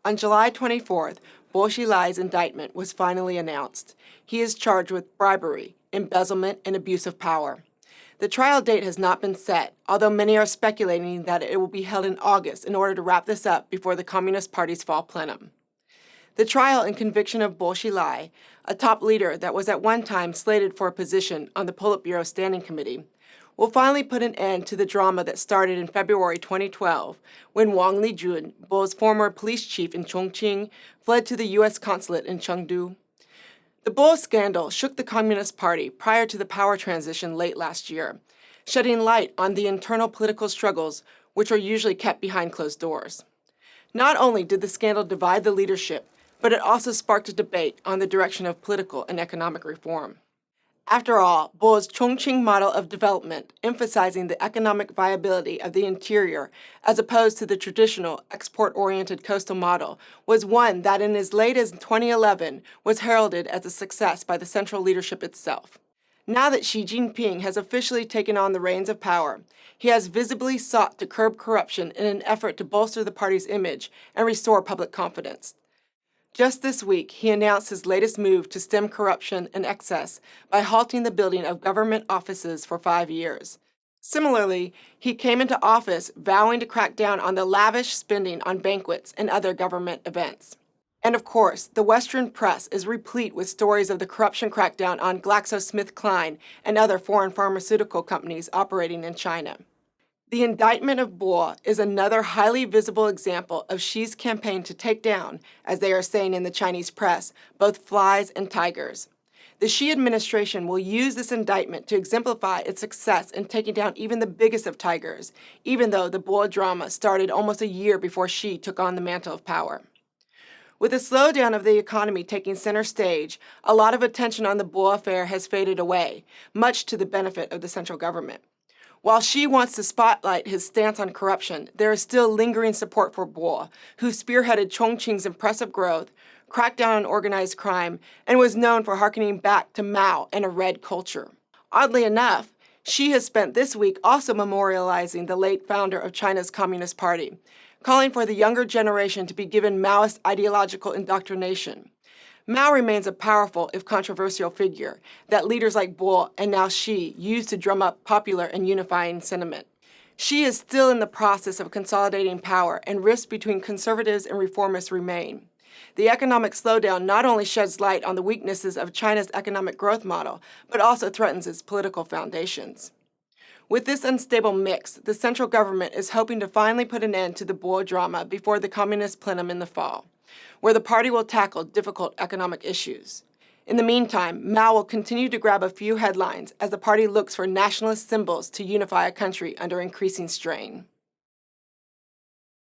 On July 24th, Xilai's indictment was finally announced. He is charged with bribery, embezzlement, and abuse of power. The trial date has not been set, although many are speculating that it will be held in August in order to wrap this up before the Communist Party's fall plenum. The trial and conviction of Xilai, a top leader that was at one time slated for a position on the Politburo Standing Committee, will finally put an end to the drama that started in February 2012 when Wang Lijun, Bo's former police chief in Chongqing, fled to the U.S. consulate in Chengdu. The Bo scandal shook the Communist Party prior to the power transition late last year, shedding light on the internal political struggles which are usually kept behind closed doors. Not only did the scandal divide the leadership, but it also sparked a debate on the direction of political and economic reform. After all, Bo's Chongqing model of development, emphasizing the economic viability of the interior as opposed to the traditional export-oriented coastal model, was one that in as late as 2011 was heralded as a success by the central leadership itself. Now that Xi Jinping has officially taken on the reins of power, he has visibly sought to curb corruption in an effort to bolster the party's image and restore public confidence. Just this week, he announced his latest move to stem corruption and excess by halting the building of government offices for 5 years. Similarly, he came into office vowing to crack down on the lavish spending on banquets and other government events. And of course, the Western press is replete with stories of the corruption crackdown on GlaxoSmithKline and other foreign pharmaceutical companies operating in China. The indictment of Bo is another highly visible example of Xi's campaign to take down, as they are saying in the Chinese press, both flies and tigers. The Xi administration will use this indictment to exemplify its success in taking down even the biggest of tigers, even though the Bo drama started almost a year before Xi took on the mantle of power. With the slowdown of the economy taking center stage, a lot of attention on the Bo affair has faded away, much to the benefit of the central government. While Xi wants to spotlight his stance on corruption, there is still lingering support for Bo, who spearheaded Chongqing's impressive growth, cracked down on organized crime, and was known for hearkening back to Mao and a red culture. Oddly enough, Xi has spent this week also memorializing the late founder of China's Communist Party, calling for the younger generation to be given Maoist ideological indoctrination. Mao remains a powerful, if controversial, figure that leaders like Bo and now Xi use to drum up popular and unifying sentiment. Xi is still in the process of consolidating power, and rifts between conservatives and reformists remain. The economic slowdown not only sheds light on the weaknesses of China's economic growth model, but also threatens its political foundations. With this unstable mix, the central government is hoping to finally put an end to the Bo drama before the Communist plenum in the fall, where the party will tackle difficult economic issues. In the meantime, Mao will continue to grab a few headlines as the party looks for nationalist symbols to unify a country under increasing strain.